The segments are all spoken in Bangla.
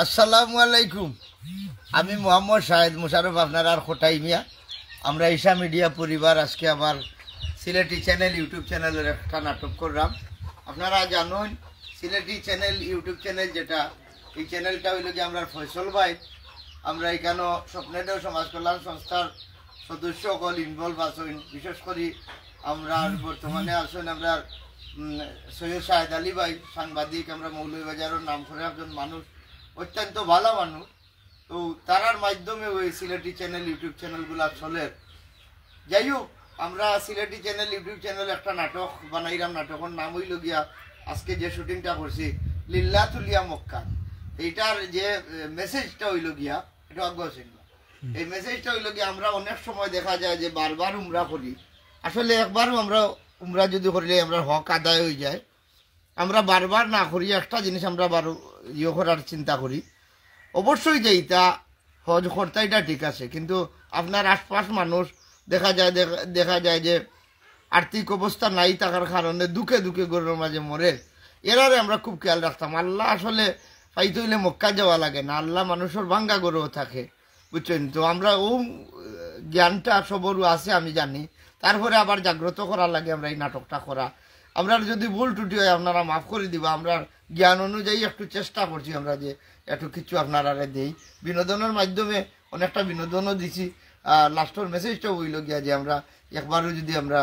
আসসালামু আলাইকুম। আমি মোহাম্মদ শাহেদ মুশারফ, আপনার আর খোটাই মিয়া। আমরা ঈশা মিডিয়া পরিবার আজকে আবার সিলেটি চ্যানেল ইউটিউব চ্যানেলের একটা নাটক করলাম। আপনারা জানেন সিলেটি চ্যানেল ইউটিউব চ্যানেল যেটা, এই চ্যানেলটা হইল যে আমরা ফয়সল ভাই, আমরা এখানে স্বপ্নেদেও সমাজ কল্যাণ সংস্থার সদস্য সকল ইনভলভ আছেন। বিশেষ করে আমরা বর্তমানে আছেন আমরা সৈয়দ শাহেদ আলী ভাই, সাংবাদিক, আমরা মৌলভীবাজারের নাম করে একজন মানুষ, অত্যন্ত ভালো মানুষ। তো তারার মাধ্যমে ওই সিলেটি চ্যানেল ইউটিউব চ্যানেলগুলো চলে। যাই হোক, আমরা সিলেটি চ্যানেল ইউটিউব চ্যানেল একটা নাটক বানাইলাম। নাটকের নাম হইল গিয়া, আজকে যে শুটিংটা করছি, লিল্লাতুলিয়া মক্কা। এইটার যে মেসেজটা হইল গিয়া, এটা অজ্ঞাসীন। এই মেসেজটা হইল গিয়া, আমরা অনেক সময় দেখা যায় যে বারবার উমরা করি, আসলে একবারও আমরা উমরা যদি করলে আমরা হক আদায় হয়ে যায়। আমরা বারবার না করি, একটা জিনিস আমরা বারো ইয়ে করার চিন্তা করি। অবশ্যই যে এটা হজ করতে এটা ঠিক আছে, কিন্তু আপনার আশপাশ মানুষ দেখা যায় যে আর্থিক অবস্থা নাই থাকার কারণে দুঃখে দুঃখে গরুর মাঝে মরে। এরারে আমরা খুব খেয়াল রাখতাম। আল্লাহ আসলে পাইতে হইলে মক্কা যাওয়া লাগে না, আল্লাহ মানুষের ভাঙ্গা গরু থাকে, বুঝছেন? তো আমরা ও জ্ঞানটা সবরও আছে, আমি জানি। তারপরে আবার জাগ্রত করা লাগে আমরা এই নাটকটা করা। আমরা যদি ভুল টুটি হয় আপনারা মাফ করে দিবা। আমরা জ্ঞান অনুযায়ী একটু চেষ্টা করছি আমরা যে একটু কিছু আপনারা দেই, বিনোদনের মাধ্যমে অনেকটা বিনোদনও দিছি। লাস্টের মেসেজটাও হইল গিয়া যে আমরা একবারও যদি আমরা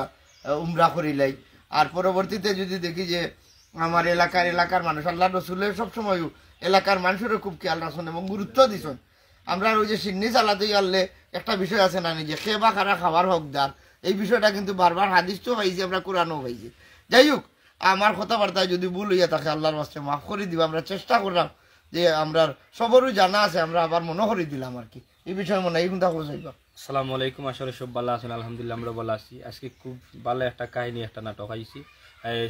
উমরা করিলাই, আর পরবর্তীতে যদি দেখি যে আমার এলাকার মানুষ, আল্লাহ রসুলের সবসময় এলাকার মানুষেরও খুব খেয়াল রাখছেন এবং গুরুত্ব দিছেন। আমরা ওই যে সিন্নি চালাতেই আনলে একটা বিষয় আছে না, যে খে বা খারা খাবার হকদার, এই বিষয়টা কিন্তু বারবার হাদিসও পাইছি, আমরা কোরআনও পাইছি। যাই হোক, আমার কথাবার্তায় যদি ভুল হইয়া থাকে আল্লাহর বাস্তে মাফ করে দিব। আমরা চেষ্টা করলাম যে আমরা সবরও জানা আছে, আমরা আবার মনে করে দিলাম আর কি এই বিষয়ে মনে এই কথা বুঝাইবা। আসসালামু আলাইকুম। আসলে সব ভালো আছেন? আলহামদুলিল্লাহ আমরা ভালো আছি। আজকে খুব ভালো একটা কাহিনী, একটা নাটক আইছি।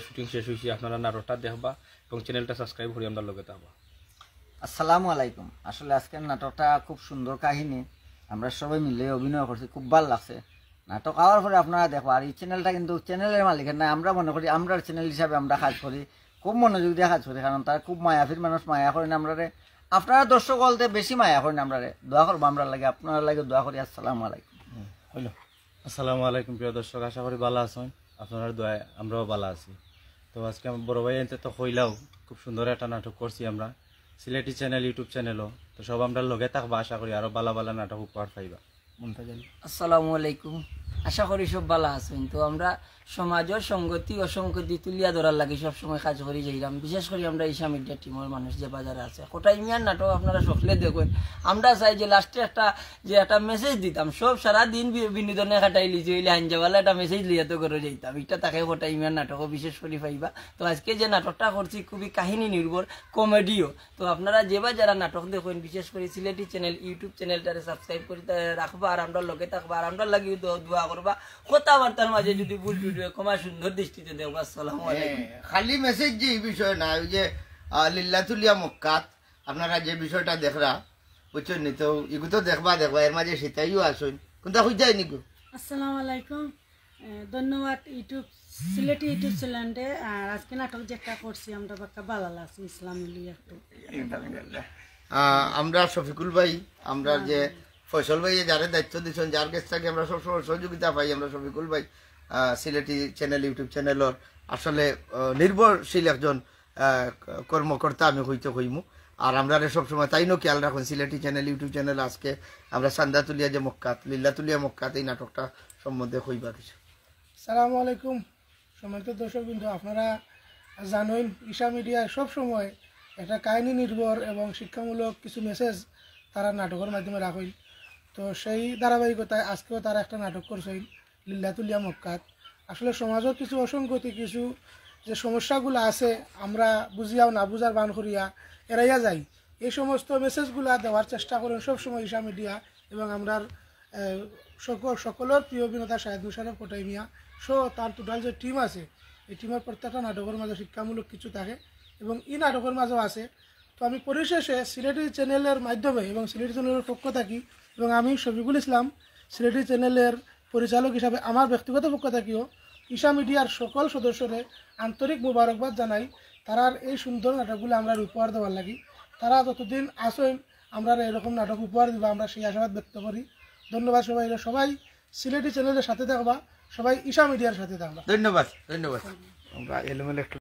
শুটিং শেষ হয়েছি, আপনারা নাটকটা দেখবা এবং চ্যানেলটা সাবস্ক্রাইব করে আমরা লগে থাকবা। আসসালামু আলাইকুম। আসলে আজকের নাটকটা খুব সুন্দর কাহিনী, আমরা সবাই মিলে অভিনয় করছি, খুব ভালো লাগছে। নাটক আওয়ার পরে আপনারা দেখো। আর এই চ্যানেলটা কিন্তু চ্যানেলের মালিকের না, আমরা মনে করি আমরা চ্যানেল হিসাবে আমরা কাজ করি, খুব মনোযোগ দিয়ে কাজ করি, কারণ তার খুব মায়াফির মানুষ, মায়া করেন আমরা। আপনারা দর্শক বলতে বেশি মায়া করেন আমরা, দোয়া করবো আমরা লাগে, আপনারা লাগে দোয়া করি। আসসালামু আলাইকুম। হইল, আসসালামু আলাইকুম প্রিয় দর্শক, আশা করি ভালো আছেন। আপনার দোয়ায় আমরাও ভালো আছি। তো আজকে আমার বড় ভাই এনতে তো কইলাও, খুব সুন্দর একটা নাটক করছি আমরা সিলেটি চ্যানেল ইউটিউব চ্যানেলও। তো সব আমরা লগে থাকবা, আশা করি আরো ভালো ভালো নাটক উপহার পাইবা। আসসালামু আলাইকুম, আশা করি সব ভালো আছেন। তো আমরা সমাজের সংগতি অসংগতি তুলিয়া ধরার লাগে সবসময় কাজ করি যাইলাম। বিশেষ করে আমরা ঈশা মিডিয়া টিমের মানুষ যে বাজারে আছে, কোটাই মিয়ার নাটক আপনারা সকলে দেখবেন। আমরা চাই যে লাস্টে একটা মেসেজ দিতাম, সব সারা দিন বিনোদনে কাটাইলি যে হাঞ্জাওয়ালা একটা মেসেজ লিয়া তো করে যাইতাম। এটা তাকে কোটাই মিয়ার নাটকও বিশেষ করে পাইবা। তো আজকে যে নাটকটা করছি খুবই কাহিনী নির্ভর, কমেডিও। তো আপনারা যারা নাটক দেখেন, বিশেষ করে সিলেটি চ্যানেল ইউটিউব চ্যানেলটারে সাবস্ক্রাইব করে রাখবা, আর আমরা লগে থাকবা, আর আমরা লাগিয়ে দোয়া করবা। কথাবার্তার মাঝে যদি ভুল টুটি ক্ষমা সুন্দর দৃষ্টিতে দেখবা। আসসালামু আলাইকুম। খালি মেসেজ যে এই বিষয় না, ওই যে লিল্লাতুলিয়া মক্কাত আপনারা যে বিষয়টা দেখরা, বুঝছেন নি? তো এগুলো তো দেখবা এর মাঝে সেটাইও আসুন, কোনটা হয়ে যায় নিগো। আসসালামু আলাইকুম, ধন্যবাদ ইউটিউব সিলেটি ইউটিউব চ্যানেলে। আর আজকে নাটক যেটা করছি আমরা বাক্কা ভালো লাগছে, ইসলামী একটু। আমরা শফিকুল ভাই, আমরা যে ফয়সল ভাই যারা দায়িত্ব দিচ্ছেন, যার কাছ থেকে আমরা সবসময় সহযোগিতা পাই, আমরা শফিকুল ভাই সিলেটি চ্যানেল ইউটিউব চ্যানেলের আসলে নির্ভরশীল একজন কর্মকর্তা আমি হইমু। আর আমরা সবসময় তাইনও খেয়াল রাখুন সিলেটি চ্যানেল ইউটিউব চ্যানেল। আজকে আমরা সান্দাতুলিয়া যে মক্কাত, লিল্লাতুলিয়া মক্কাত, এই নাটকটা সম্বন্ধে হইবা কিছু। আসসালামু আলাইকুম সম্মানিত দর্শকবৃন্দ, আপনারা জানেন ঈশা মিডিয়ায় সবসময় একটা কাহিনী নির্ভর এবং শিক্ষামূলক কিছু মেসেজ তারা নাটকের মাধ্যমে রাখেন। তো সেই ধারাবাহিকতায় আজকেও তারা একটা নাটক করছেন লিল্লাতুলিয়া মক্কাত। আসলে সমাজের কিছু অসংগতি, কিছু যে সমস্যাগুলো আছে আমরা বুঝিয়াও না বুঝার বান করিয়া এড়াইয়া যাই, এই সমস্ত মেসেজগুলো দেওয়ার চেষ্টা করেন সবসময় ঈশা মিডিয়া। এবং আমরা সকলের প্রিয় অভিনেতা শাহেদ মুশারফ কোটাই মিয়া সহ তার টোটাল যে টিম আছে, এই টিমের প্রত্যেকটা নাটকের মাঝে শিক্ষামূলক কিছু থাকে এবং এই নাটকের মাঝেও আছে। তো আমি পরিশেষে সিলেটি চ্যানেলের মাধ্যমে এবং সিলেটি চ্যানেলের পক্ষ থাকি এবং আমি শফিকুল ইসলাম সিলেটি চ্যানেলের পরিচালক হিসাবে আমার ব্যক্তিগত পক্ষ থাকিও ঈশা মিডিয়ার সকল সদস্যরে আন্তরিক মোবারকবাদ জানাই। তারার এই সুন্দর নাটকগুলো আমরা উপহার দেওয়ার লাগি তারা যতদিন আসেন আমরা এরকম নাটক উপহার দিবা আমরা সেই আশাবাদ ব্যক্ত করি। ধন্যবাদ সবাই। সবাই সিলেটি চ্যানেলের সাথে থাকবা, সবাই ঈশা মিডিয়ার সাথে থাকবা। ধন্যবাদ। আমরা এলোমেলো একটু